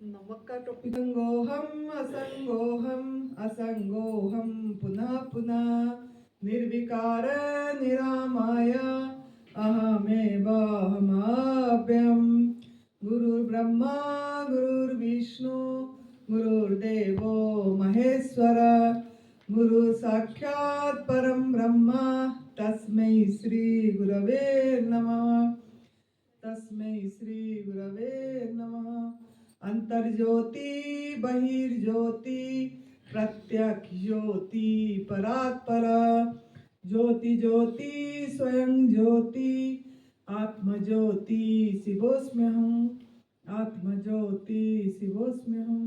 नमक का टॉपिक असंगोहम असंगोहम असंगोहम पुनः पुनः निर्विकार निरामय अहमेवाहमाप्यम गुरुर्ब्रह्मा गुरुर्विष्णु गुरुर्देवो महेश्वर गुरु साक्षात् परम ब्रह्म तस्मै श्री गुरवे नमः तस्मै श्री गुरवे नमः अंतर्ज्योति बहिर्ज्योति प्रत्यक्ष ज्योति परात्पर ज्योति ज्योति स्वयं ज्योति आत्म ज्योति शिवोस्म्यहम आत्म ज्योति शिवोस्म्यहम।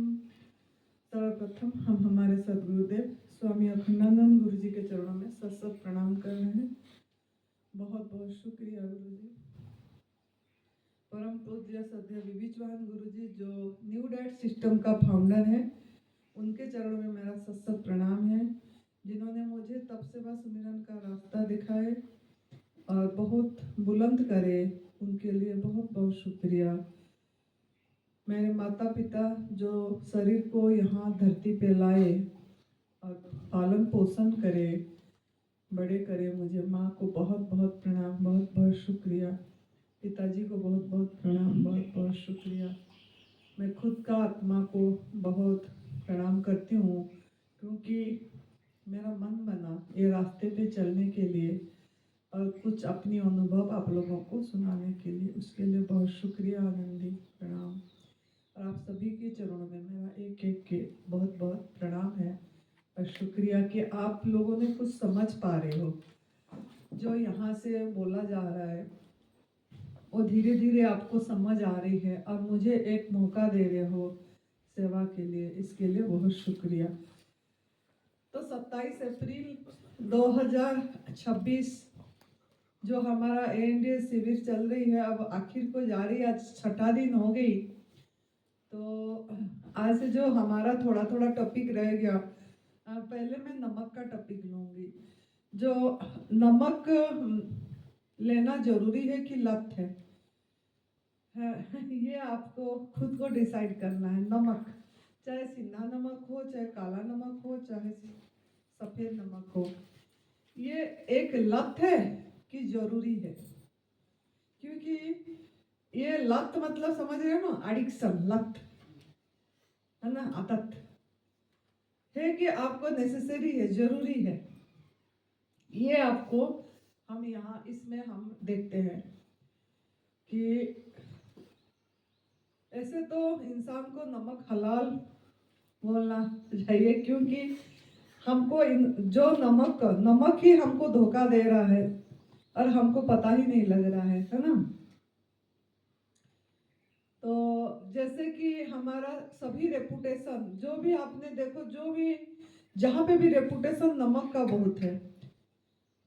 सर्वप्रथम हम हमारे सदगुरुदेव स्वामी अखंडानंद गुरु जी के चरणों में सत प्रणाम कर रहे हैं। बहुत बहुत शुक्रिया गुरु जी। परम पूज्य सद्य विविचवान गुरु जी जो न्यू डैट सिस्टम का फाउंडर है, उनके चरणों में मेरा सत प्रणाम है, जिन्होंने मुझे तप सेवा सुमिरन का रास्ता दिखाए और बहुत बुलंद करे, उनके लिए बहुत बहुत शुक्रिया। मेरे माता पिता जो शरीर को यहाँ धरती पे लाए और पालन पोषण करे, बड़े करे, मुझे माँ को बहुत बहुत प्रणाम, बहुत बहुत शुक्रिया। पिताजी को बहुत बहुत प्रणाम, बहुत बहुत शुक्रिया। मैं खुद का आत्मा को बहुत प्रणाम करती हूँ, क्योंकि मेरा मन बना ये रास्ते पे चलने के लिए और कुछ अपनी अनुभव आप लोगों को सुनाने के लिए, उसके लिए बहुत शुक्रिया, आनंदी प्रणाम। और आप सभी के चरणों में मेरा एक एक के बहुत बहुत प्रणाम है और शुक्रिया कि आप लोगों ने कुछ समझ पा रहे हो। जो यहाँ से बोला जा रहा है वो धीरे धीरे आपको समझ आ रही है और मुझे एक मौका दे रहे हो सेवा के लिए, इसके लिए बहुत शुक्रिया। तो 27 अप्रैल 2026 जो हमारा एएनडीए शिविर चल रही है, अब आखिर को जा रही है, आज छठा दिन हो गई। तो आज से जो हमारा थोड़ा थोड़ा टॉपिक रह गया, पहले मैं नमक का टॉपिक लूँगी। जो नमक लेना जरूरी है कि लत है, ये आपको खुद को डिसाइड करना है। नमक चाहे सिंधा नमक हो, चाहे काला नमक हो, चाहे सफेद नमक हो, ये एक लत है कि जरूरी है। क्योंकि ये लत मतलब समझ रहे हो ना, एडिक्शन, लत है ना, आदत है कि आपको नेसेसरी है, जरूरी है। ये आपको हम यहाँ इसमें हम देखते हैं कि ऐसे तो इंसान को नमक हलाल बोलना चाहिए, क्योंकि हमको जो नमक ही हमको धोखा दे रहा है और हमको पता ही नहीं लग रहा है ना। तो जैसे कि हमारा सभी रेपुटेशन, जो भी आपने देखो, जो भी जहाँ पे भी रेपुटेशन नमक का बहुत है,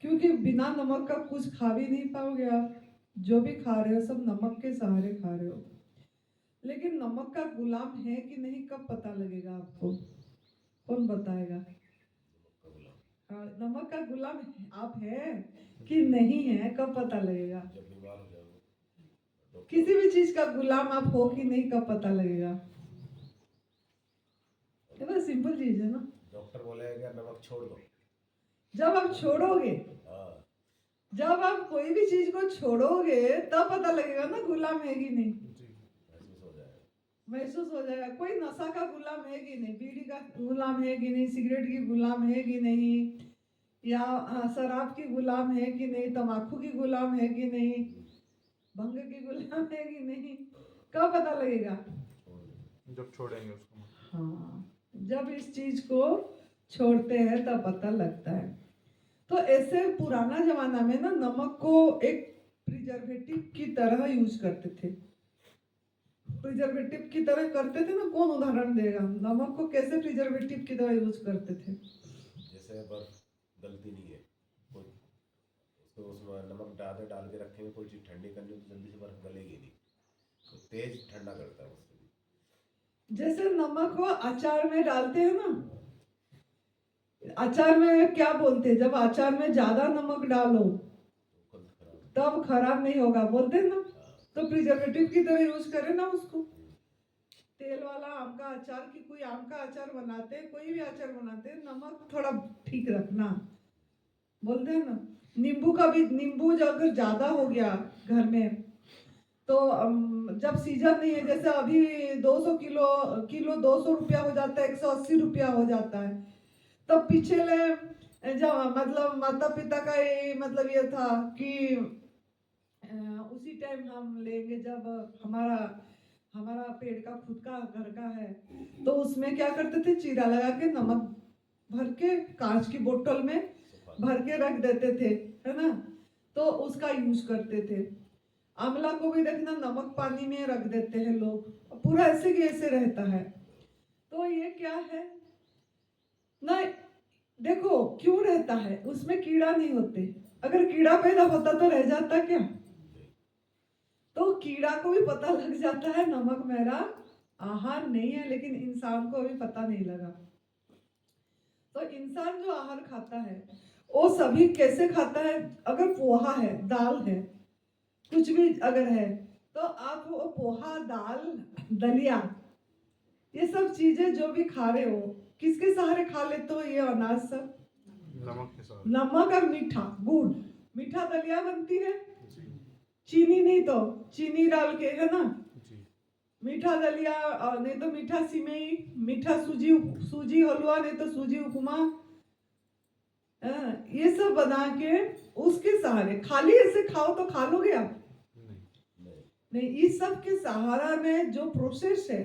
क्योंकि बिना नमक का कुछ खा भी नहीं पाओगे आप। जो भी खा रहे हो सब नमक के सहारे खा रहे हो। लेकिन नमक का गुलाम है कि नहीं, कब पता लगेगा आपको? कौन बताएगा? नमक का गुलाम आप है कि नहीं है, कब पता लगेगा? जब बीमार हो जाओगे। किसी भी चीज का गुलाम आप हो कि नहीं, कब पता लगेगा? ये तो सिंपल चीज है ना। डॉक्टर बोलेगा नमक छोड़ दो। जब आप छोड़ोगे, जब आप कोई भी चीज को छोड़ोगे तब पता लगेगा ना गुलाम है कि नहीं। महसूस हो जाएगा। कोई नशा का गुलाम है कि नहीं, बीड़ी का गुलाम है कि नहीं, सिगरेट की गुलाम है कि नहीं, या शराब की गुलाम है कि नहीं, तंबाकू की गुलाम है कि नहीं, भंग की गुलाम है कि नहीं, कब पता लगेगा? जब छोड़ेंगे उसको। हाँ, जब इस चीज को छोड़ते हैं तब पता लगता है। तो ऐसे पुराना जमाना में ना नमक को एक प्रिजर्वेटिव की तरह यूज करते थे। प्रिजर्वेटिव की तरह करते थे ना, कौन उदाहरण देगा? नमक को कैसे प्रिजर्वेटिव की तरह यूज करते थे? जैसे बर्फ गलती नहीं है, उसको उसमें नमक डाल के रखेंगे, कोई चीज़ ठंडी करनी तो जल्दी से बर्फ गलेगी नहीं, तो तेज ठंडा करता है उससे। जैसे नमक को अचार में डालते हैं ना, अचार में क्या बोलते हैं, जब अचार में ज्यादा नमक डालो तब खराब नहीं होगा, बोलते हैं ना। तो प्रिजर्वेटिव की तरह यूज करें ना उसको। तेल वाला आम का अचार की कोई आम का अचार बनाते, कोई भी अचार बनाते, नमक थोड़ा ठीक रखना बोलते हैं ना। नींबू का भी, नींबू जो अगर ज्यादा हो गया घर में तो जब सीजन नहीं है, जैसे अभी 200 किलो 200 रुपया हो जाता है, 180 रुपया हो जाता है, तब पिछले जब मतलब माता पिता का ये मतलब ये था कि उसी टाइम हम लेंगे जब हमारा हमारा पेड़ का खुद का घर का है, तो उसमें क्या करते थे, चीरा लगा के नमक भर के कांच की बोतल में भर के रख देते थे, है ना, तो उसका यूज करते थे। आंवला को भी देखना नमक पानी में रख देते हैं लोग, पूरा ऐसे की ऐसे रहता है। तो ये क्या है ना, देखो क्यों रहता है, उसमें कीड़ा नहीं होते, अगर कीड़ा पैदा होता तो रह जाता क्या। तो कीड़ा को भी पता लग जाता है नमक मेरा आहार नहीं है, लेकिन इंसान को अभी पता नहीं लगा। तो इंसान जो आहार खाता है वो सभी कैसे खाता है, अगर पोहा है, दाल है, कुछ भी अगर है, तो आप वो पोहा, दाल, दलिया, ये सब चीजें जो भी खा रहे हो, किसके सहारे खा लेते हो ये अनाज सब, नमक के साथ। नमक और मीठा, गुड़, मीठा दलिया बनती है, जी चीनी नहीं तो चीनी डाल के, है ना, जी। मीठा दलिया, नहीं तो मीठा सिमई, मीठा सूजी, सूजी हलवा, नहीं तो सूजी उपमा, ये सब बना के उसके सहारे, खाली ऐसे खाओ तो खा लोगे आप नहीं, इस सब के सहारा में जो प्रोसेस है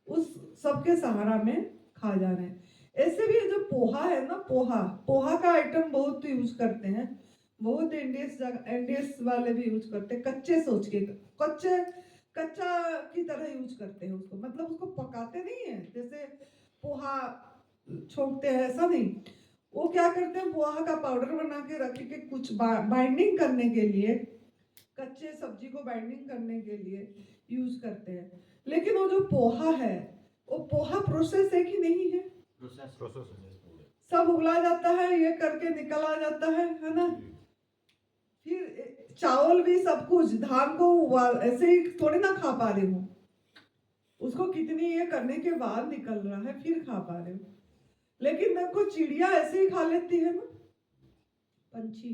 उस सब के सहारा में खा जा रहे हैं। ऐसे भी जो पोहा है ना, पोहा का आइटम बहुत यूज करते हैं, बहुत इंडियस वाले भी यूज करते हैं, कच्चे सोच के, कच्चा की तरह यूज करते हैं उसको, मतलब उसको पकाते नहीं है जैसे पोहा छोंकते हैं, ऐसा नहीं। वो क्या करते हैं, पोहा का पाउडर बना के रख के कुछ बाइंडिंग करने के लिए, कच्चे सब्जी को बाइंडिंग करने के लिए यूज करते हैं। लेकिन वो जो पोहा है, वो पोहा प्रोसेस है कि नहीं है, प्रोसेस सब उबला जाता है, ये करके निकल आ जाता है ना। फिर चावल भी, सब कुछ, धान को ऐसे ही थोड़ी ना खा पा रहे हो, उसको कितनी ये करने के बाद निकल रहा है, फिर खा पा रहे हो। लेकिन देखो चिड़िया ऐसे ही खा लेती है ना, पंछी,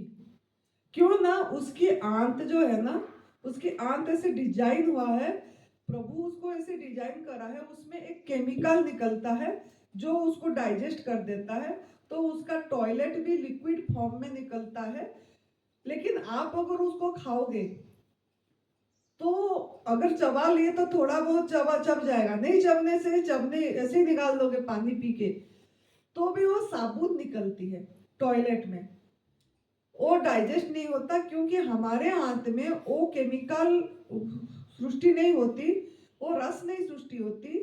क्यों ना, उसकी आंत जो है ना, उसकी आंत ऐसे डिजाइन हुआ है, प्रभु उसको ऐसे डिजाइन करा है, उसमें एक केमिकल निकलता है जो उसको डाइजेस्ट कर देता है, तो उसका टॉयलेट भी लिक्विड फॉर्म में निकलता है। लेकिन आप अगर उसको खाओगे तो अगर चबा लिए तो थोड़ा बहुत चब जाएगा, नहीं चबने से, चबने ऐसे ही निकाल दोगे पानी पी के, तो भी वो साबुत निकलती है टॉयलेट में, वो डाइजेस्ट नहीं होता, क्योंकि हमारे आंत में वो केमिकल सृष्टि नहीं होती, वो रस नहीं सृष्टि होती,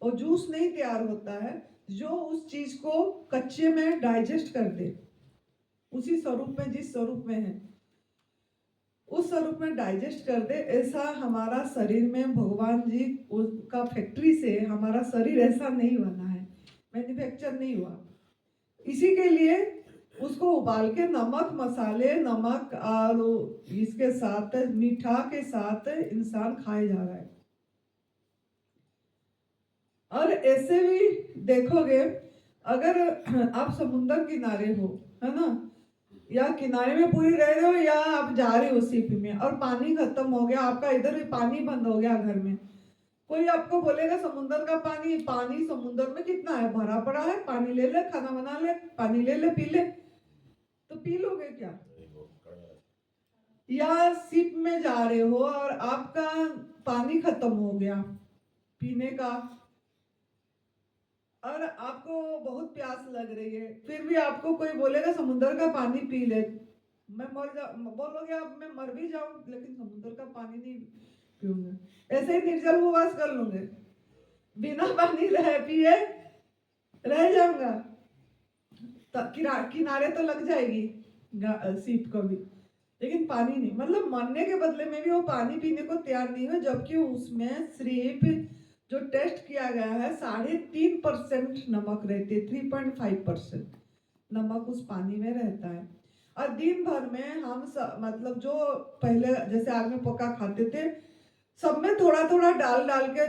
वो जूस नहीं तैयार होता है जो उस चीज को कच्चे में डाइजेस्ट कर दे, उसी स्वरूप में, जिस स्वरूप में है उस स्वरूप में डाइजेस्ट कर दे। ऐसा हमारा शरीर में भगवान जी उसका फैक्ट्री से हमारा शरीर ऐसा नहीं बना है, मैन्युफैक्चर नहीं हुआ। इसी के लिए उसको उबाल के नमक, मसाले, नमक और इसके साथ मीठा के साथ इंसान खाए जा रहा है। और ऐसे भी देखोगे, अगर आप समुद्र किनारे हो, है ना, या किनारे में पूरी रह रहे हो, या आप जा रहे हो शिप में और पानी खत्म हो गया, आपका इधर भी पानी बंद हो गया घर में, कोई आपको बोलेगा समुद्र का पानी, पानी समुद्र में कितना है, भरा पड़ा है, पानी ले ले, खाना बना ले, पानी ले ले, पी ले, तो पी लोगे क्या। या शिप में जा रहे हो और आपका पानी खत्म हो गया पीने का, और आपको बहुत प्यास लग रही है, फिर भी आपको कोई बोलेगा समुद्र का पानी पी ले, मैं मर जा, बोलोगे आप मैं मर भी जाऊं लेकिन समुद्र का पानी नहीं पीऊंगा, ऐसे ही निर्जल उपवास कर लूंगे, बिना पानी रह पिए रह जाऊंगा, किनारे तो लग जाएगी सीप को भी, लेकिन पानी नहीं, मतलब मरने के बदले में भी वो पानी पीने को तैयार नहीं है, जबकि उसमें सिर्फ जो टेस्ट किया गया है 3.5% नमक रहती है, 3.5% नमक उस पानी में रहता है। और दिन भर में हम मतलब जो पहले जैसे आग में पका खाते थे, सब में थोड़ा थोड़ा डाल डाल के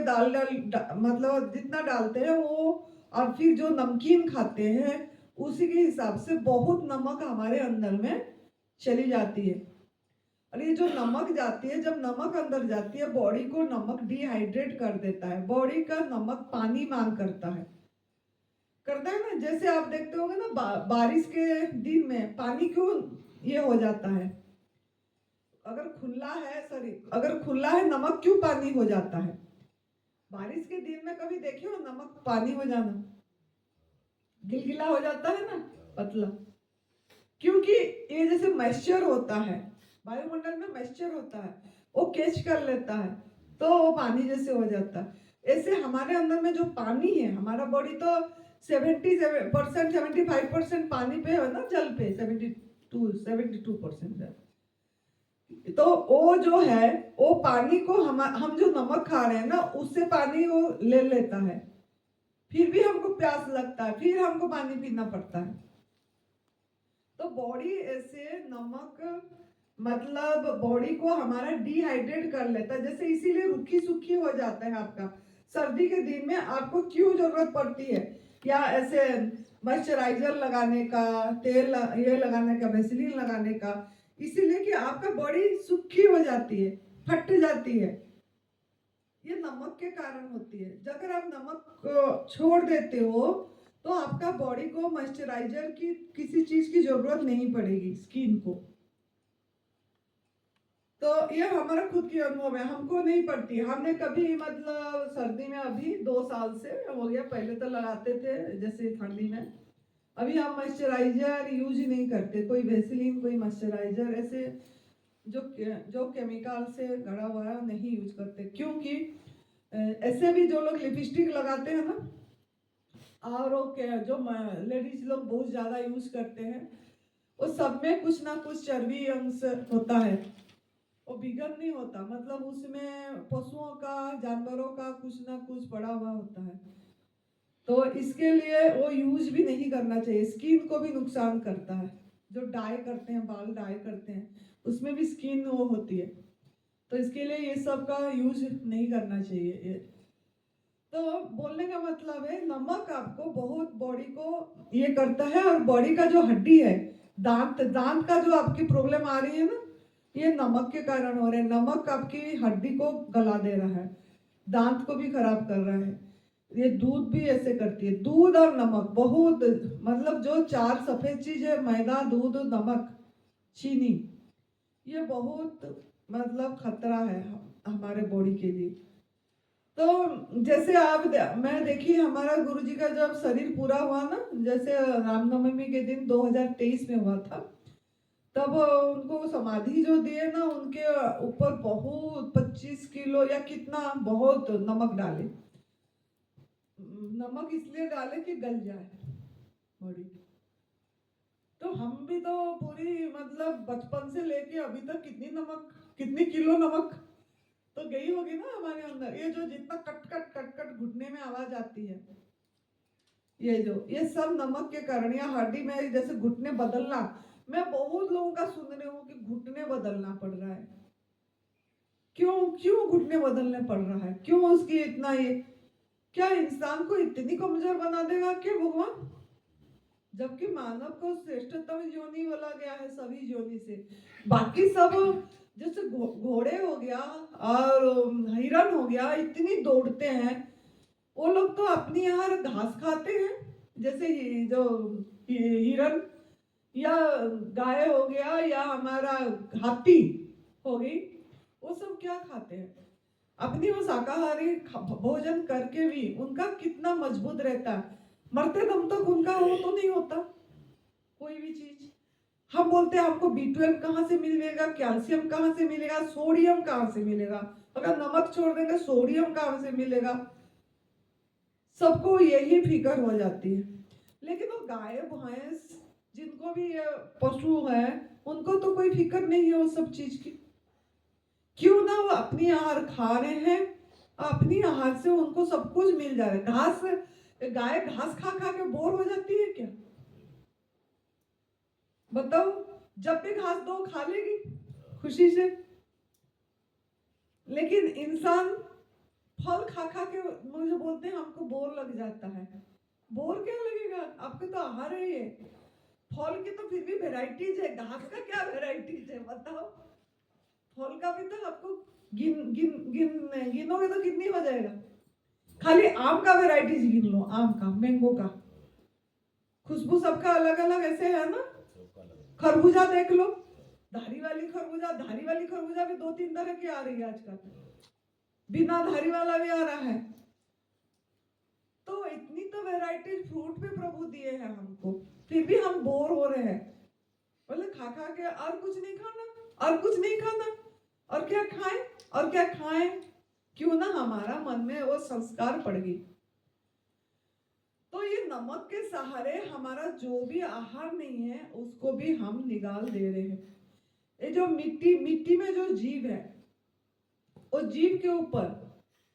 मतलब जितना डालते हैं वो, और फिर जो नमकीन खाते हैं उसी के हिसाब से बहुत नमक हमारे अंदर में चली जाती है। और ये जो नमक जाती है, जब नमक अंदर जाती है बॉडी को नमक डिहाइड्रेट कर देता है। बॉडी का नमक पानी मांग करता है ना। जैसे आप देखते होंगे ना बारिश के दिन में पानी क्यों ये हो जाता है, अगर खुला है नमक क्यों पानी हो जाता है? बारिश के दिन में कभी देखे हो नमक पानी हो जाना? गिलगिला हो जाता है ना, पतला। क्योंकि ये जैसे मॉइस्चर होता है, वायुमंडल में मॉइस्चर होता है, वो कैच कर लेता है तो वो पानी जैसे हो जाता है। ऐसे हमारे अंदर में जो पानी है, हमारा बॉडी तो 70% 75% पानी पे है ना, जल पे 72% है। तो वो जो है वो पानी को हम जो नमक खा रहे हैं ना उससे पानी वो ले लेता है, फिर भी हमको प्यास लगता है, फिर हमको पानी पीना पड़ता है। तो बॉडी ऐसे नमक मतलब बॉडी को हमारा डिहाइड्रेट कर लेता है, जैसे इसीलिए रूखी सूखी हो जाता है आपका। सर्दी के दिन में आपको क्यों जरूरत पड़ती है या ऐसे मॉइस्चराइजर लगाने का, तेल ये लगाने का, वैसलीन लगाने का? इसीलिए कि आपका बॉडी सूखी हो जाती है, फट जाती है। ये नमक के कारण होती है। अगर आप नमक को छोड़ देते हो तो आपका बॉडी को मॉइस्चराइजर की किसी चीज की जरूरत नहीं पड़ेगी स्किन को। तो ये हमारा खुद की अनुभव है, हमको नहीं पड़ती। हमने कभी मतलब सर्दी में अभी 2 साल से हो गया, पहले तो लगाते थे जैसे ठंडी में। अभी हम मॉइस्चराइजर यूज नहीं करते, कोई वैसलीन कोई मॉइस्चराइजर ऐसे जो केमिकल से गड़ा हुआ है नहीं यूज करते। क्योंकि ऐसे भी जो लोग लिपस्टिक लगाते हैं ना, और वो जो लेडीज लोग बहुत ज्यादा यूज करते हैं, वो सब में कुछ ना कुछ चर्बी अंश होता है, वो बिगन नहीं होता, मतलब उसमें पशुओं का, जानवरों का कुछ ना कुछ पड़ा हुआ होता है। तो इसके लिए वो यूज भी नहीं करना चाहिए, स्किन को भी नुकसान करता है। जो डाई करते हैं, बाल डाई करते हैं, उसमें भी स्किन वो होती है। तो इसके लिए ये सब का यूज नहीं करना चाहिए। तो बोलने का मतलब है नमक आपको बहुत बॉडी को ये करता है। और बॉडी का जो हड्डी है, दांत का जो आपकी प्रॉब्लम आ रही है ना, ये नमक के कारण हो रहे हैं। नमक आपकी हड्डी को गला दे रहा है, दांत को भी खराब कर रहा है। ये दूध भी ऐसे करती है, दूध और नमक बहुत, मतलब जो 4 सफेद चीज है, मैदा, दूध, नमक, चीनी, ये बहुत मतलब खतरा है हमारे बॉडी के लिए। तो जैसे मैं देखी हमारा गुरुजी का जब शरीर पूरा हुआ ना, जैसे रामनवमी के दिन 2023 में हुआ था, तब उनको समाधि जो दिए ना, उनके ऊपर बहुत 25 किलो या कितना बहुत नमक डाले। नमक इसलिए डाले कि गल जाए बॉडी। तो हम भी तो पूरी मतलब बचपन से लेके अभी तक कितनी किलो नमक तो गई होगी ना हमारे अंदर। ये जो जितना कट कट कट कट घुटने में आवाज आती है, ये सब नमक के कारण। या हड्डी में जैसे घुटने बदलना, मैं बहुत लोगों का सुन रही हूँ कि घुटने बदलना पड़ रहा है। क्यों घुटने बदलने पड़ रहा है? क्यों उसकी इतना ये, क्या इंसान को इतनी कमजोर बना देगा क्या भगवान? जबकि मानव को श्रेष्ठतम योनि बोला गया है सभी योनि से। बाकी सब जैसे घोड़े हो गया और हिरन हो गया, इतनी दौड़ते हैं। वो लोग तो अपनी यहाँ घास खाते हैं, जैसे जो हिरन या गाय हो गया या हमारा हाथी हो गई, वो सब क्या खाते हैं? अपनी वो शाकाहारी भोजन करके भी उनका कितना मजबूत रहता है। मरते दम तक उनका वो तो नहीं होता कोई भी चीज। हम बोलते हैं हमको B12 कहाँ से मिलेगा, कैल्शियम कहाँ से मिलेगा, सोडियम कहाँ से मिलेगा? अगर नमक छोड़ देंगे सोडियम कहाँ से मिलेगा? सबको यही फिक्र हो जाती है। लेकिन वो गाय भैंस जिनको भी पशु है, उनको तो कोई फिक्र नहीं है वो सब चीज की। क्यों ना वो अपनी आहार खा रहे हैं, अपनी आहार से उनको सब कुछ मिल जा रहा है। गाय घास खा खा के बोर हो जाती है क्या? बताओ, जब भी घास दो खा लेगी खुशी से। लेकिन इंसान फल खा खा के मुझे बोलते हैं हमको बोर लग जाता है। बोर क्या लगेगा, आपके तो आहार है ये। फल की तो फिर भी वेराइटीज है, घास का क्या वेराइटीज है बताओ। फल का भी तो आपको गिनोगे तो कितनी हो जाएगा। खाली आम का वेराइटीज गिन लो, आम का, मैंगो का, खुशबू सबका अलग अलग ऐसे है ना। खरबूजा देख लो, धारी वाली खरबूजा भी 2-3 तरह की आ रही है आजकल, बिना धारी वाला भी आ रहा है। तो इतनी तो वैरायटीज फ्रूट भी प्रभु दिए हैं हमको, फिर भी हम बोर हो रहे हैं। बोले खा खा के और कुछ नहीं खाना, और कुछ नहीं खाना, और क्या खाएं, और क्या खाएं। क्यों ना हमारा मन में वो संस्कार पड़ गई। तो ये नमक के सहारे हमारा जो भी आहार नहीं है उसको भी हम निकाल दे रहे हैं। ये जो मिट्टी में जो जीव है, वो जीव के ऊपर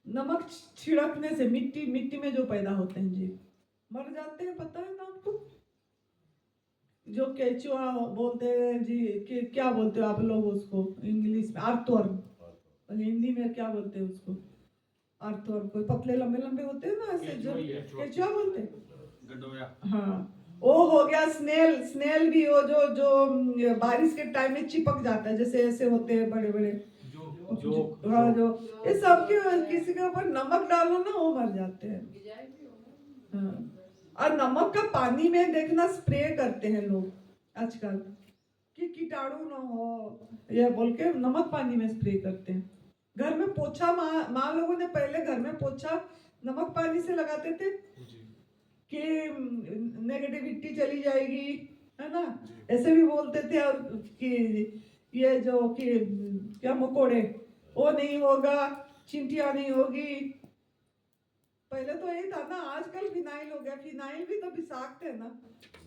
नमक छिड़कने से मिट्टी में जो पैदा होते हैं जीव मर जाते हैं। पता है ना आपको, जो केचुआ बोलते हैं जी, कि क्या बोलते हो आप लोग उसको इंग्लिश में, अर्थवर्म, हिंदी में क्या बोलते हैं उसको, अर्थवर्म। कोई पतले लंबे लंबे होते हैं ना ऐसे, जो केचुआ बोलते हैं, गडोया। हाँ वो हो गया। स्नेल भी वो जो बारिश के टाइम में चिपक जाता है, जैसे ऐसे होते हैं बड़े बड़े हाँ, जो ये सब किसी के ऊपर नमक डालो ना वो मर जाते हैं। हाँ। और नमक का पानी में देखना स्प्रे करते हैं लोग आजकल कि कीटाणु ना हो, ये बोल के नमक पानी में स्प्रे करते हैं। घर में पोछा, माँ लोगों ने पहले घर में पोछा नमक पानी से लगाते थे कि नेगेटिविटी चली जाएगी, है ना, ऐसे भी बोलते थे। और कि ये जो कि क्या मकोड़े, वो नहीं होगा, चींटियां नहीं होगी। पहले तो यही था ना, आजकल फिनाइल हो गया। फिनाइल भी तो विषाक्त है ना,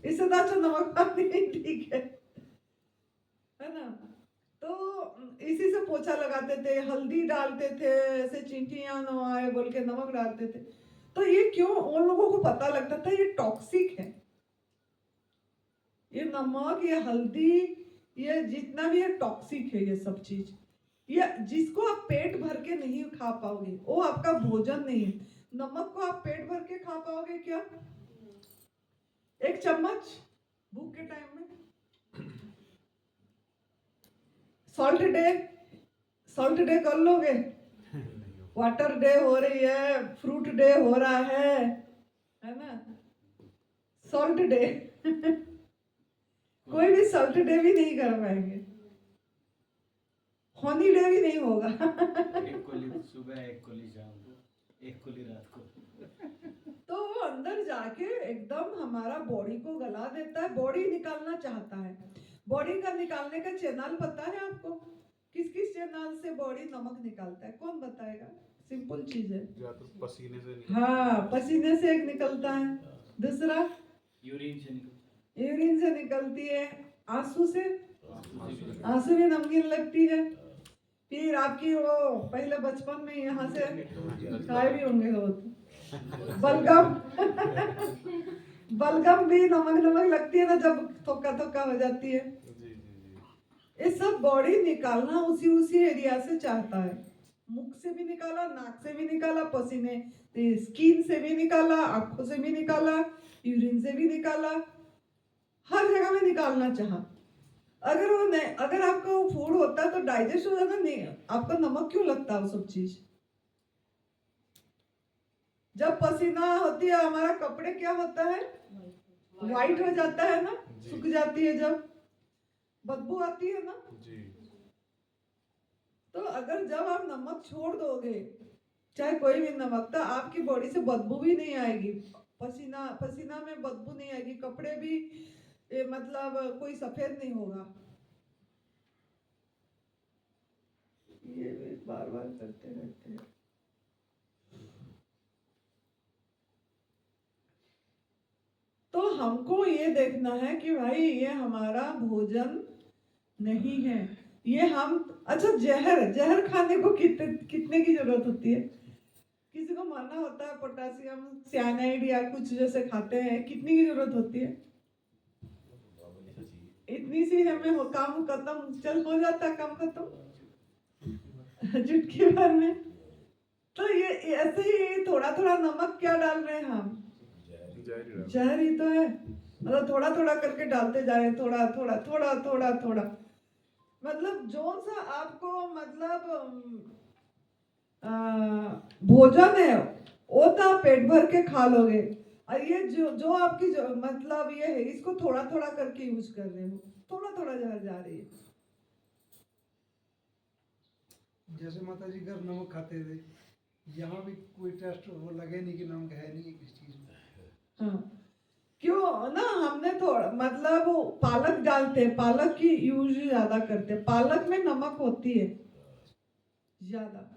इससे तो अच्छा नमक पानी ठीक है ना। तो इसी से पोछा लगाते थे, हल्दी डालते थे, ऐसे चींटियां न आए बोल के नमक डालते थे। तो ये क्यों, उन लोगों को पता लगता था ये टॉक्सिक है, ये नमक, ये हल्दी, ये जितना भी है टॉक्सिक है। ये सब चीज, ये जिसको आप पेट भर के नहीं खा पाओगे वो आपका भोजन नहीं है। नमक को आप पेट भर के खा पाओगे क्या? 1 चम्मच भूख के टाइम में। सॉल्ट डे कर लोगे? वाटर डे हो रही है, फ्रूट डे हो रहा है ना, सॉल्ट डे कोई भी सॉल्ट डे भी नहीं कर पाएंगे, हनी डे भी नहीं होगा एक कोली सुबह, एक कोली शाम को, एक कोली रात को। तो वो अंदर जाके एकदम हमारा बॉडी को गला देता है। बॉडी निकालना चाहता है। बॉडी का निकालने का चैनल पता है आपको? किस किस चैनल से बॉडी नमक निकालता है, कौन बताएगा? सिंपल चीज है, या तो पसीने से हाँ पसीने से एक निकलता है, दूसरा यूरिन से निकलती है, आंसू से, आंसू भी नमकीन लगती है। फिर आपकी वो पहले बचपन में यहाँ से खाए भी होंगे हो बलगम बलगम भी नमक नमक लगती है ना, जब थोका थोका हो जाती है। ये सब बॉडी निकालना उसी एरिया से चाहता है। मुख से भी निकाला, नाक से भी निकाला, पसीने स्किन से भी निकाला, आंखों से भी निकाला, यूरिन से भी निकाला, हर जगह में निकालना चाहा। अगर वो नहीं, अगर आपका वो फूड होता है तो डाइजेस्ट हो जाता नहीं, आपका नमक क्यों लगता है वो सब चीज? जब पसीना होती है हमारा कपड़े क्या होता है, व्हाइट हो जाता है ना, सूख जाती है, जब बदबू आती है ना। तो अगर जब आप नमक छोड़ दोगे, चाहे कोई भी नमक, तो आपकी बॉडी से बदबू भी नहीं आएगी, पसीना में बदबू नहीं आएगी, कपड़े भी मतलब कोई सफेद नहीं होगा। ये बार बार करते रहते हैं। तो हमको ये देखना है कि भाई ये हमारा भोजन नहीं है, ये हम, अच्छा जहर खाने को कितने की जरूरत होती है? किसी को मरना होता है, पोटासियम सियानाइड या कुछ जैसे खाते हैं, कितनी की जरूरत होती है? इतनी सी हमें काम खत्म, चल हो जाता काम खत्म। चुटकी भर में। तो ये ऐसे ही थोड़ा थोड़ा नमक क्या डाल रहे हैं हम? जहर ही तो है। मतलब थोड़ा थोड़ा करके डालते जा रहे हैं, थोड़ा थोड़ा थोड़ा थोड़ा थोड़ा। मतलब जो सा आपको मतलब भोजन है वो तो आप पेट भर के खा लोगे, और ये जो जो आपकी जो मतलब ये है, इसको थोड़ा थोड़ा करके यूज कर रहे हो, थोड़ा थोड़ा जहर जा रही है। जैसे माता जी घर नमक खाते थे, यहाँ भी कोई टेस्ट वो लगे नहीं कि नमक है नहीं किस चीज में। हाँ, क्यों ना, हमने थोड़ा मतलब वो पालक डालते हैं, पालक की यूज ज्यादा करते हैं, पालक में नमक होती है ज्यादा।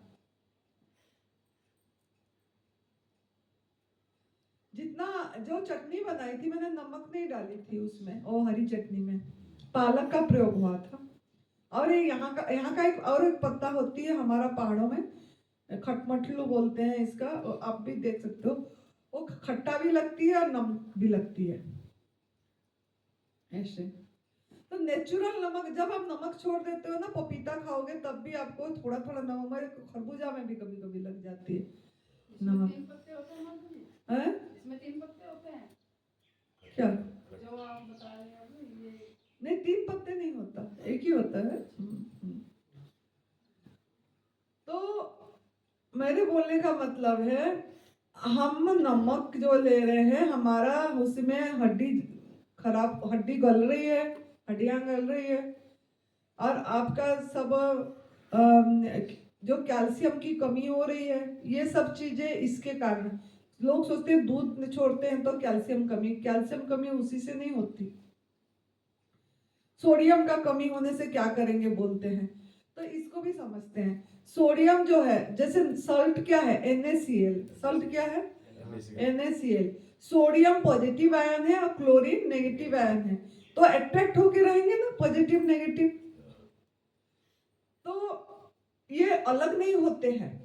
जितना जो चटनी बनाई थी मैंने नमक नहीं डाली थी उसमें, वो हरी चटनी में पालक का प्रयोग हुआ था। और ये यहाँ का एक और एक पत्ता होती है हमारा पहाड़ों में, खटमठलू बोलते हैं इसका, आप भी देख सकते हो। वो खट्टा भी लगती है और नमक भी लगती है ऐसे। तो नेचुरल नमक, जब आप नमक छोड़ देते हो ना, पपीता खाओगे तब भी आपको थोड़ा थोड़ा नमक, मेरे खरबूजा में भी कभी कभी लग जाती है नमक। 3 पत्ते होते हैं माता जी? है इसमें 3 पत्ते होते हैं क्या? जो आप बता रहे हो ना, ये नहीं, 3 पत्ते नहीं होता, एक ही होता है। तो मेरे बोलने का मतलब है, हम नमक जो ले रहे हैं, हमारा उसमें हड्डी खराब, हड्डी गल रही है, हड्डियां गल रही है, और आपका सब जो कैल्शियम की कमी हो रही है, ये सब चीजें इसके कारण। लोग सोचते हैं दूध छोड़ते हैं तो कैल्शियम कमी उसी से नहीं होती। सोडियम का कमी होने से क्या करेंगे बोलते हैं, तो इसको भी समझते हैं। सोडियम जो है, जैसे सॉल्ट क्या है, NaCl, सॉल्ट क्या है, NaCl। सोडियम पॉजिटिव आयन है और क्लोरीन नेगेटिव आयन है, तो अट्रैक्ट होके रहेंगे ना, पॉजिटिव नेगेटिव। तो ये अलग नहीं होते हैं।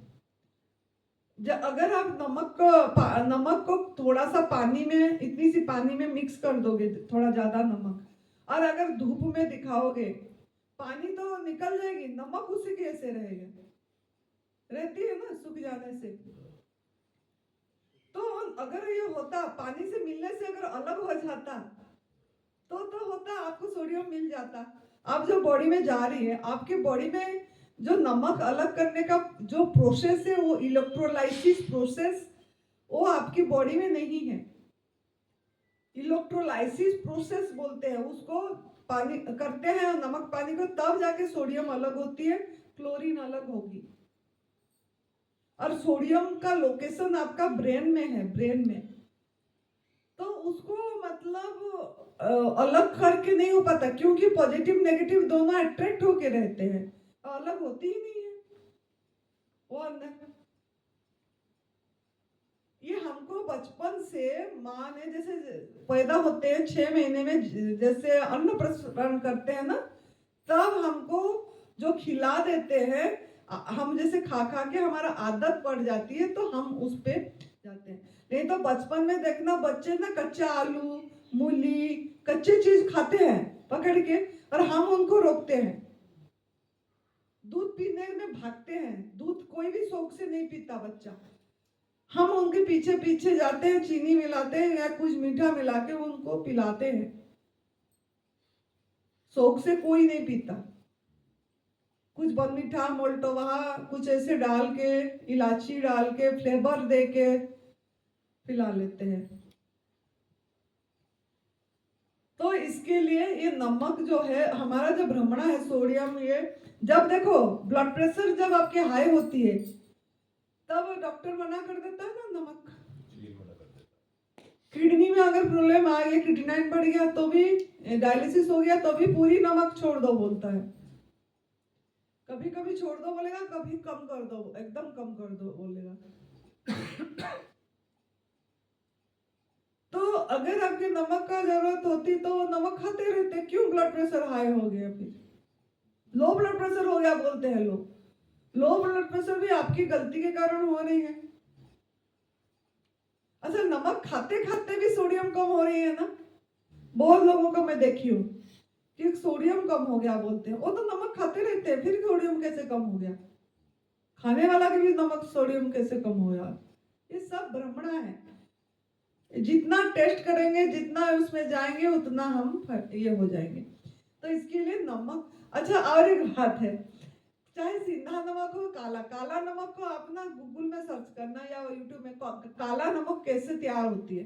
अगर आप नमक को थोड़ा सा पानी में, इतनी सी पानी में मिक्स कर दोगे, थोड़ा ज्यादा नमक, और अगर धूप में दिखाओगे, पानी तो निकल जाएगी, नमक उसी के ऐसे रहेगा, रहती है ना सूख जाने से। तो अगर ये होता, पानी से मिलने से अगर अलग हो जाता तो होता, आपको सोडियम मिल जाता। आप जो बॉडी में जा रही है, आपके बॉडी में जो नमक अलग करने का जो प्रोसेस है, वो इलेक्ट्रोलाइसिस प्रोसेस, वो आपकी बॉडी में नहीं है। इलेक्ट्रोलाइसिस प्रोसेस बोलते हैं उसको, पानी करते हैं नमक पानी को, तब जाके सोडियम अलग होती है, क्लोरीन अलग होगी। और सोडियम का लोकेशन आपका ब्रेन में है, ब्रेन में, तो उसको मतलब अलग करके नहीं हो पाता, क्योंकि पॉजिटिव नेगेटिव दोनों अट्रैक्ट होके रहते हैं, अलग होती ही नहीं है वो अंदर का। ये हमको बचपन से माँ ने, जैसे पैदा होते हैं 6 महीने में, जैसे अन्न प्रसरण करते हैं ना, तब हमको जो खिला देते हैं, हम जैसे खा खा के हमारा आदत पड़ जाती है, तो हम उस पे जाते हैं। नहीं तो बचपन में देखना, बच्चे ना कच्चा आलू, मूली, कच्चे चीज खाते हैं पकड़ के, और हम उनको रोकते हैं, दूध पीने में भागते हैं। दूध कोई भी शौक से नहीं पीता बच्चा, हम उनके पीछे पीछे जाते हैं, चीनी मिलाते हैं या कुछ मीठा मिला के उनको पिलाते हैं। शौक से कोई नहीं पीता, कुछ बनमीठा, मोल्टोवा, कुछ ऐसे डाल के, इलायची डाल के, फ्लेवर दे के पिला लेते हैं। तो इसके लिए ये नमक जो है, हमारा जो भ्रमणा है, सोडियम, ये जब देखो ब्लड प्रेशर जब आपके हाई होती है, तब डॉक्टर मना कर देता है ना नमक। किडनी में अगर प्रॉब्लम आ गया, क्रिएटिनिन बढ़ गया, तो भी डायलिसिस हो गया, तो भी पूरी नमक छोड़ दो बोलता है। कभी कभी छोड़ दो बोलेगा, कभी कम कर दो, एकदम कम कर दो बोलेगा। तो अगर आपके नमक का जरूरत होती तो नमक खाते रहते, क्यों ब्लड प्रेशर हाई हो गया, फिर लो ब्लड प्रेशर हो गया बोलते हैं लोग। लो ब्लड प्रेशर भी आपकी गलती के कारण हो रही है। अच्छा, नमक खाते खाते भी सोडियम कम हो रही है ना, बहुत लोगों को मैं देखी हूँ कि सोडियम कम हो गया बोलते हैं, वो तो नमक खाते रहते हैं, फिर सोडियम कैसे कम हो गया? खाने वाला के भी नमक सोडियम कैसे कम हो यार? ये सब भ्रमणा है। जितना टेस्ट करेंगे, जितना उसमें जाएंगे, उतना हम ये हो जाएंगे। तो इसके लिए नमक। अच्छा, और एक बात है, चाहे सीधा नमक हो, काला नमक को आप ना गूगल में सर्च करना या यूट्यूब में, काला नमक कैसे तैयार होती है।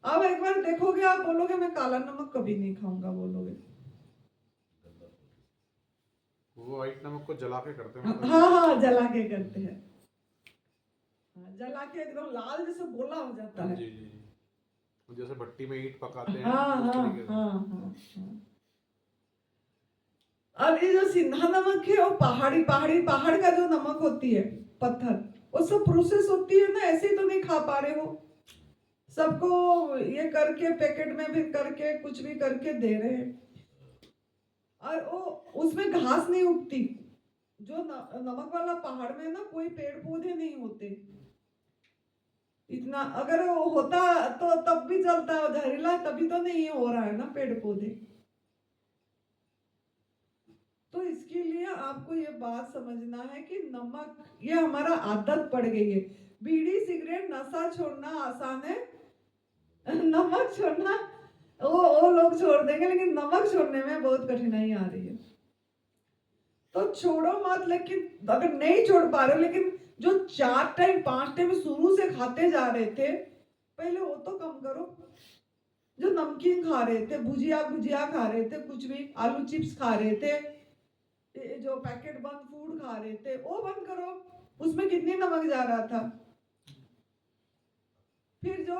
अब एक बार देखोगे, आप बोलोगे मैं काला नमक कभी नहीं खाऊंगा, बोलोगे। वो व्हाइट नमक को जला के करते हैं। हाँ, जला के करते हैं। जला के एकदम लाल जैसे गोला हो जाता है। जी। जैसे भट्टी में ईंट पकाते हैं हाँ, उस तरीके से। हाँ। अब ये जो सिंधा नमक है, वो पहाड़ का जो नमक होती है, पत्थर, वो सब प्रोसेस होती है ना, ऐसे तो नहीं खा पा रहे हो। सबको ये करके पैकेट में भी करके कुछ भी करके दे रहे हैं, और वो उसमें घास नहीं उगती। जो नमक वाला पहाड़ में ना कोई पेड़ पौधे नहीं होते इतना। अगर वो होता तो तब भी चलता है, जहरीला है तभी तो नहीं हो रहा है ना पेड़ पौधे। तो इसके लिए आपको ये बात समझना है कि नमक, ये हमारा आदत पड़ गई है। बीड़ी सिगरेट नशा छोड़ना आसान है, नमक छोड़ना वो लोग छोड़ देंगे, लेकिन नमक छोड़ने में बहुत कठिनाई आ रही है। तो छोड़ो मत, लेकिन अगर नहीं छोड़ पा रहे हो, लेकिन जो 4 टाइम 5 टाइम शुरू से खाते जा रहे थे, पहले वो तो कम करो। जो नमकीन खा रहे थे, भुजिया खा रहे थे, कुछ भी आलू चिप्स खा रहे थे, जो पैकेट बंद फूड खा रहे थे, वो बंद करो। उसमें कितनी नमक जा रहा था। फिर जो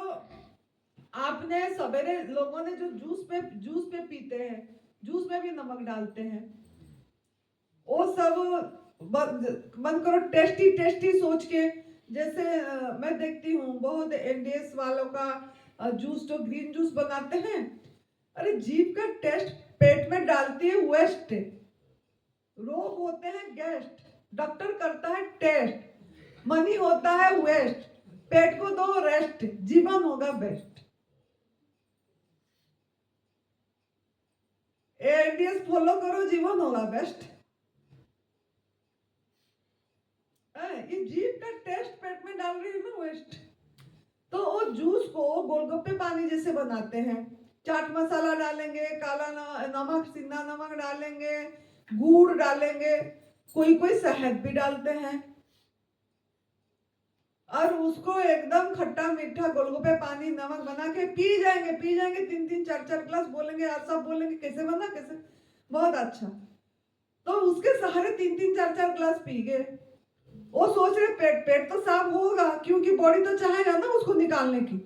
आपने सवेरे लोगों ने जो जूस पे पीते हैं, जूस में भी नमक डालते हैं, वो सब बंद करो। टेस्टी सोच के, जैसे मैं देखती हूँ बहुत एनडीएस वालों का जूस, जो ग्रीन जूस बनाते हैं, अरे जीभ का टेस्ट पेट में डालती है वेस्ट, रोग होते हैं गेस्ट, डॉक्टर करता है टेस्ट, मनी होता है वेस्ट, पेट को दो रेस्ट, जीवन होगा बेस्ट। एनडीएस फॉलो करो, जीवन होगा बेस्ट। ये जीभ का टेस्ट पेट में डाल रही है ना वेस्ट। तो वो जूस को गोलगप्पे पानी जैसे बनाते हैं, चाट मसाला डालेंगे, काला नमक, सिंधा नमक डालेंगे, गुड़ डालेंगे, कोई शहद भी डालते हैं, और उसको एकदम खट्टा मीठा गोलगप्पे पानी नमक बना के पी जाएंगे 3-3 4-4 ग्लास। बोलेंगे आप सब, बोलेंगे कैसे बना, कैसे, बहुत अच्छा। तो उसके सहारे 3-3 4-4 ग्लास पी गए। वो सोच रहे पेट तो साफ होगा, क्योंकि बॉडी तो चाहेगा ना उसको निकालने की।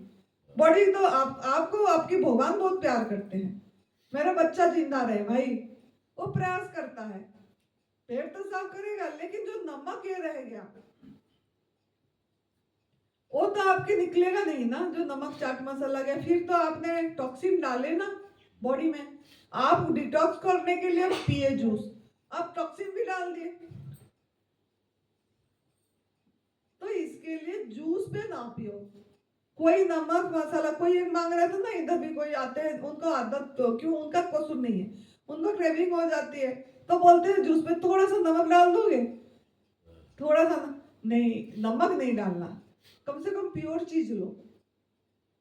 बॉडी तो आपको आपकी भगवान बहुत प्यार करते हैं, मेरा बच्चा जिंदा रहे भाई, वो प्रयास करता है, पेट तो साफ करेगा, लेकिन जो नमक ये रह गया वो तो आपके निकलेगा नहीं ना। जो नमक चाट मसाला गया, फिर तो आपने टॉक्सिन डाले ना बॉडी में। आप डिटॉक्स करने के लिए पिए जूस, आप टॉक्सिन भी डाल दिए। तो इसके लिए जूस पे ना पियो। कोई नमक मसाला, कोई एक मांग रहा था ना, इधर भी कोई आते हैं, उनको आदत तो क्यों, उनका कसूर नहीं है, उनको क्रेविंग हो जाती है, तो बोलते हैं जूस पे थोड़ा सा नमक डाल दोगे, थोड़ा सा नहीं, नमक नहीं डालना, कम से कम प्योर चीज लो,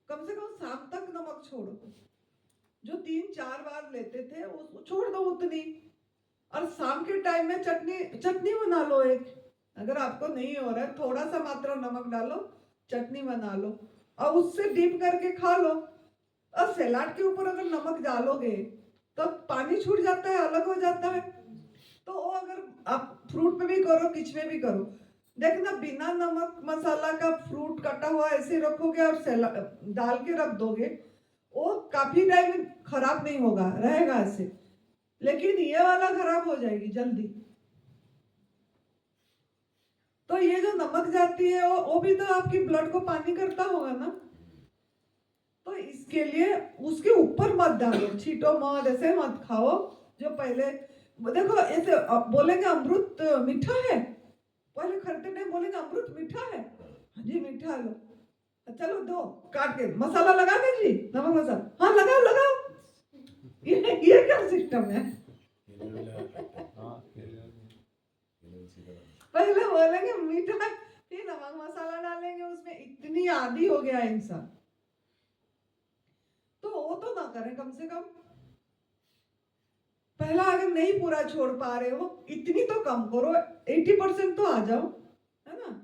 कम से कम शाम तक नमक छोड़ो। जो 3-4 बार लेते थे वो छोड़ दो उतनी, और शाम के टाइम में चटनी बना लो एक। अगर आपको नहीं हो रहा है, थोड़ा सा मात्रा नमक डालो, चटनी बना लो और उससे डिप करके खा लो। और सलाद के ऊपर अगर नमक डालोगे तो पानी छूट जाता है, अलग हो जाता है। तो वो अगर आप फ्रूट पे भी करो, किच में भी करो, देखना बिना नमक मसाला का फ्रूट कटा हुआ ऐसे रखोगे और डाल के रख दोगे, वो काफी टाइम खराब नहीं होगा, रहेगा ऐसे। लेकिन ये वाला खराब हो जाएगी जल्दी। तो ये जो नमक जाती है वो भी तो आपकी ब्लड को पानी करता होगा ना। तो इसके लिए उसके ऊपर मत डालो, छीटो मत, ऐसे मत खाओ। जो पहले देखो, ऐसे बोलेंगे अमृत मीठा है, पहले खरीदते टाइम बोलेंगे अमृत मीठा है, जी मीठा लो, चलो दो काट के मसाला लगा दे जी, नमक मसाला, हाँ लगाओ। ये क्या सिस्टम है? पहले बोलेंगे मीठा, फिर नमक मसाला डालेंगे उसमें, इतनी आदी हो गया इंसान। तो वो तो ना करें कम से कम। पहला अगर नहीं पूरा छोड़ पा रहे हो, इतनी तो कम करो, 80% तो आ जाओ, है ना।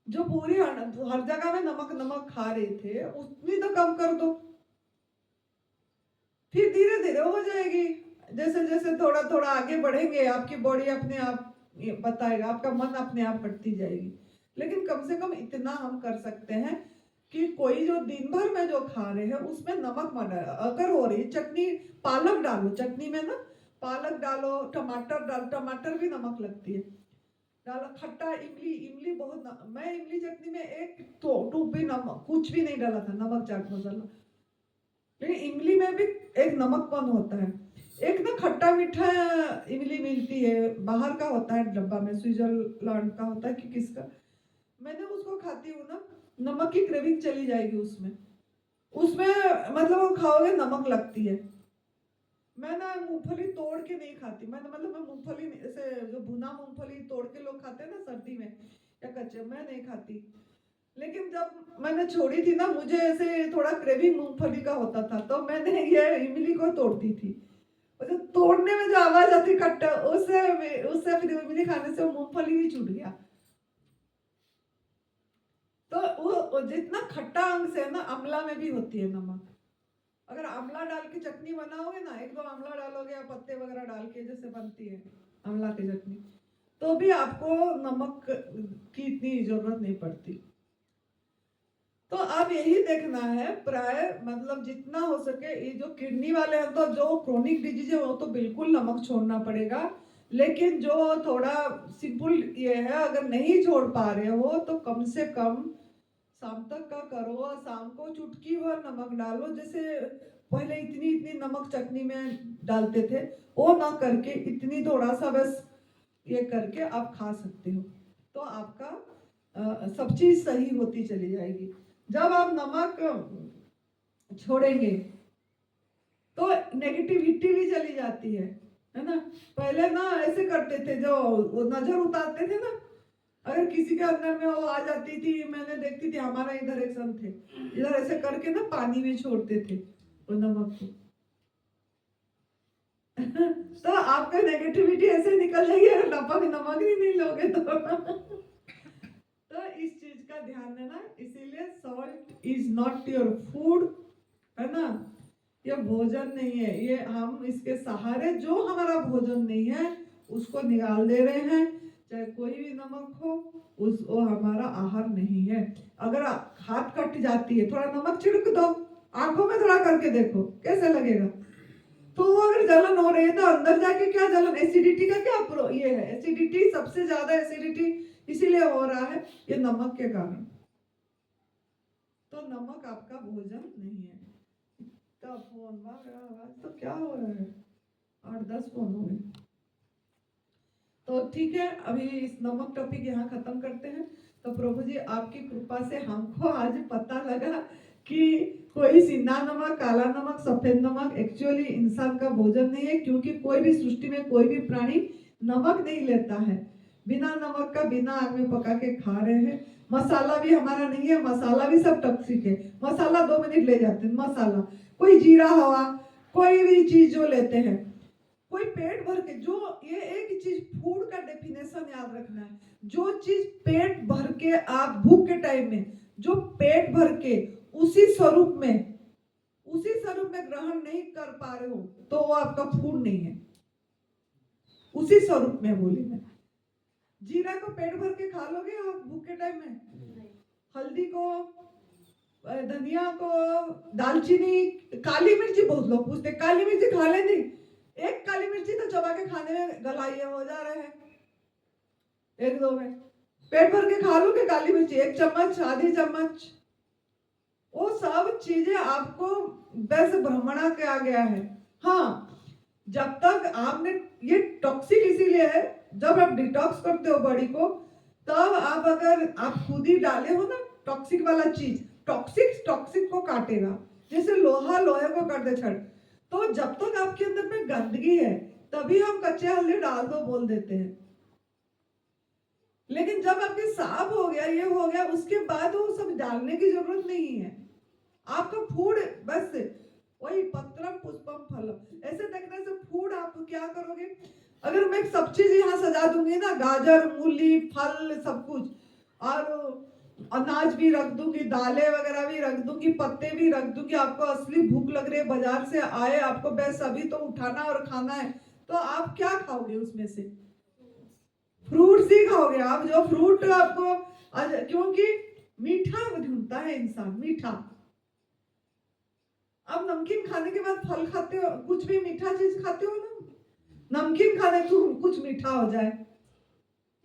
जो पूरी हर जगह में नमक नमक खा रहे थे, उतनी तो कम कर दो, फिर धीरे धीरे हो जाएगी। जैसे जैसे थोड़ा थोड़ा आगे बढ़ेंगे, आपकी बॉडी अपने आप ये बताएगा, आपका मन अपने आप बढ़ती जाएगी। लेकिन कम से कम इतना हम कर सकते हैं कि कोई जो दिन भर में जो खा रहे हैं उसमें नमक मत डालो। अगर हो रही चटनी, पालक डालो चटनी में ना, पालक डालो, टमाटर डालो, टमाटर भी नमक लगती है, डालो। खट्टा इमली, इमली बहुत मैं इमली चटनी में एक टूप भी नमक कुछ भी नहीं डाला था, नमक चाट मसाला। लेकिन इमली में भी एक नमकपन होता है। एक ना खट्टा मीठा इमली मिलती है, बाहर का होता है डब्बा में, स्विट्जरलैंड का होता है कि किसका, मैंने उसको खाती हूँ ना, नमक की क्रेविंग चली जाएगी उसमें। उसमें मतलब वो खाओगे नमक लगती है। मैं ना मूंगफली तोड़ के नहीं खाती, मैं मूंगफली ऐसे जो भुना मूंगफली तोड़ के लोग खाते हैं ना सर्दी में या कच्चे, मैं नहीं खाती। लेकिन जब मैंने छोड़ी थी ना, मुझे ऐसे थोड़ा क्रेविंग मूंगफली का होता था, तो मैंने ये इमली को तोड़ती थी। और जो तोड़ने में जो आवाज आती खट्टा, उससे फिर इमली खाने से मूंगफली भी छूट गया। तो वो जितना खट्टा अंश है ना, अमला में भी होती है नमक। अगर आंवला डाल के चटनी बनाओगे ना, एक दो आंवला डालोगे या पत्ते वगैरह डाल के जैसे बनती है आंवला की चटनी, तो भी आपको नमक की इतनी जरूरत नहीं पड़ती। तो अब यही देखना है प्राय, मतलब जितना हो सके, ये जो किडनी वाले हैं तो जो क्रोनिक डिजीज है वो तो बिल्कुल नमक छोड़ना पड़ेगा। लेकिन जो थोड़ा सिंपल ये है, अगर नहीं छोड़ पा रहे हो तो कम से कम शाम तक का करो, और शाम को चुटकी भर नमक डालो। जैसे पहले इतनी इतनी नमक चटनी में डालते थे, वो ना करके इतनी थोड़ा सा बस ये करके आप खा सकते हो, तो आपका सब चीज सही होती चली जाएगी। जब आप नमक छोड़ेंगे तो नेगेटिविटी भी चली जाती है ना। पहले ना ऐसे करते थे, जो नजर उतारते थे ना, अगर किसी के अंदर में वो आ जाती थी, मैंने देखती थी, हमारा इधर एक संत थे, इधर ऐसे करके ना पानी में छोड़ते थे वो नमक को। तो आपका नेगेटिविटी ऐसे निकल जाएगी अगर नमक नमक ही नहीं लोगे तो इस चीज का ध्यान देना। इसीलिए salt is not your food, है ना, ये भोजन नहीं है। ये हम इसके सहारे जो हमारा भोजन नहीं है उसको निकाल दे रहे हैं। चाहे कोई भी नमक हो, वो हमारा आहार नहीं है। अगर हाथ कट जाती है, थोड़ा नमक छिड़क दो, आंखों में थोड़ा करके देखो कैसे लगेगा। तो अगर जलन हो रही है तो अंदर जाके क्या जलन, एसिडिटी का क्या ये है, एसिडिटी, सबसे ज्यादा एसिडिटी इसीलिए हो रहा है ये नमक के कारण। तो नमक आपका भोजन नहीं है। इतना फोन आवाज तो क्या हो रहा है, 8-10 फोन हो गए। तो ठीक है, अभी इस नमक टॉपिक यहाँ खत्म करते हैं। तो प्रभु जी आपकी कृपा से हमको आज पता लगा कि कोई सिंधा नमक, काला नमक, सफेद नमक एक्चुअली इंसान का भोजन नहीं है, क्योंकि कोई भी सृष्टि में कोई भी प्राणी नमक नहीं लेता है। बिना नमक का बिना आग में पका के खा रहे हैं। मसाला भी हमारा नहीं है, मसाला भी सब टॉक्सिक है। मसाला 2 मिनट ले जाते हैं, मसाला कोई जीरा हवा, कोई भी चीज जो लेते हैं, कोई पेट भर के, जो ये एक चीज फूड का डेफिनेशन याद रखना है, जो चीज पेट भर के आप भूख के टाइम में जो पेट भर के उसी स्वरूप में ग्रहण नहीं कर पा रहे हो तो वो आपका फूड नहीं है। उसी स्वरूप में बोली मैं, जीरा को पेट भर के खा लोगे आप भूख के टाइम में? हल्दी को, धनिया को, दालचीनी, काली मिर्ची, बहुत लोग पूछते काली मिर्ची खा लेंगे, एक काली मिर्ची तो चबा के खाने में गलाइए हो जा रहे हैं, 1-2 में पेट भर के खा लोगे काली मिर्ची, 1 चम्मच, आधी चम्मच, वो सब चीजें आपको बस भ्रमणा के आ गया है। हाँ, जब तक आपने, ये टॉक्सिक इसीलिए है, जब आप डिटॉक्स करते हो बॉडी को, तब आप अगर आप खुद ही डाले हो ना टॉक्सिक वाला चीज, टॉक्सिक को काटेगा, जैसे लोहा लोहे को काट दे छड़। तो जब तक आपके अंदर में गंदगी है तभी हम कच्चे हल्दी डाल दो बोल देते हैं। लेकिन जब आपके साफ हो गया, ये हो गया, उसके बाद वो सब डालने की जरूरत नहीं है। आपका फूड बस वही पत्रम पुष्पम फलम, ऐसे देखने से फूड आप क्या करोगे? अगर मैं सब चीज यहाँ सजा दूंगी ना, गाजर, मूली, फल, सब कुछ, और अनाज भी रख दूंगी, दालें वगैरह भी रख दूंगी, पत्ते भी रख दूंगी, आपको असली भूख लग रही है, बाजार से आए, आपको बस अभी तो उठाना और खाना है, तो आप क्या खाओगे उसमें से? फ्रूट्स ही खाओगे आप, जो फ्रूट आपको, क्योंकि मीठा ढूंढता है इंसान, मीठा। आप नमकीन खाने के बाद फल खाते हो, कुछ भी मीठा चीज खाते हो ना, नमकीन खाने को कुछ मीठा हो जाए,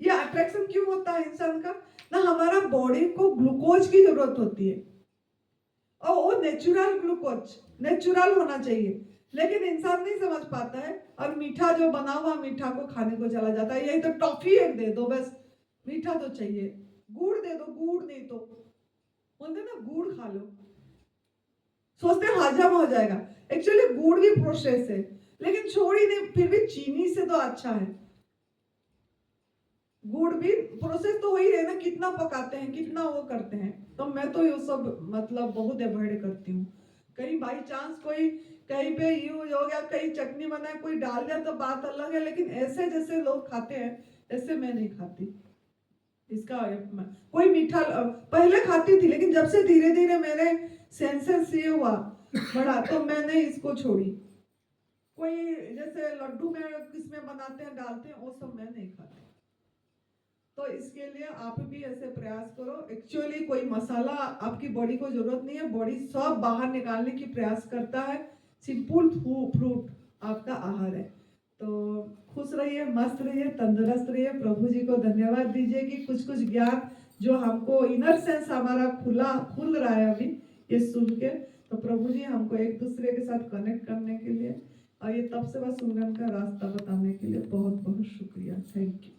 ये अट्रैक्शन क्यों होता है इंसान का? ना हमारा बॉडी को ग्लूकोज की जरूरत होती है, और वो नेचुरल ग्लूकोज, नेचुरल होना चाहिए, लेकिन इंसान नहीं समझ पाता है, और मीठा जो बना हुआ मीठा को खाने को चला जाता है। यही तो टॉफी एक दे दो बस, मीठा तो चाहिए, गुड़ दे दो, गुड़ नहीं तो बोलते ना गुड़ खा लो, सोचते हजम हो जाएगा, एक्चुअली गुड़ भी प्रोसेस है, लेकिन छोड़ ही नहीं, फिर भी चीनी से तो अच्छा है। गुड़ भी प्रोसेस तो हो ही है ना, कितना पकाते हैं, कितना वो करते हैं, तो मैं तो ये सब मतलब बहुत अवॉइड करती हूँ। कहीं बाई चांस कोई कहीं पे यूज हो गया, कहीं चटनी बनाए कोई डाल दिया तो बात अलग है, लेकिन ऐसे जैसे लोग खाते हैं ऐसे मैं नहीं खाती। इसका कोई मीठा पहले खाती थी, लेकिन जब से धीरे धीरे मेरे सेंसेस ये हुआ बड़ा, तो मैंने इसको छोड़ी। कोई जैसे लड्डू में किसमें बनाते हैं, डालते हैं, वो सब मैं नहीं खाती। तो इसके लिए आप भी ऐसे प्रयास करो। एक्चुअली कोई मसाला आपकी बॉडी को जरूरत नहीं है, बॉडी सब बाहर निकालने की प्रयास करता है, सिंपल फ्रूट आपका आहार है। तो खुश रहिए, मस्त रहिए, तंदुरुस्त रहिए, प्रभु जी को धन्यवाद दीजिए कि कुछ कुछ ज्ञान जो हमको इनर सेंस हमारा खुल रहा है अभी ये सुन के, तो प्रभु जी हमको एक दूसरे के साथ कनेक्ट करने के लिए और ये तप सेवा सुमरन का रास्ता बताने के लिए बहुत बहुत शुक्रिया। Thank you.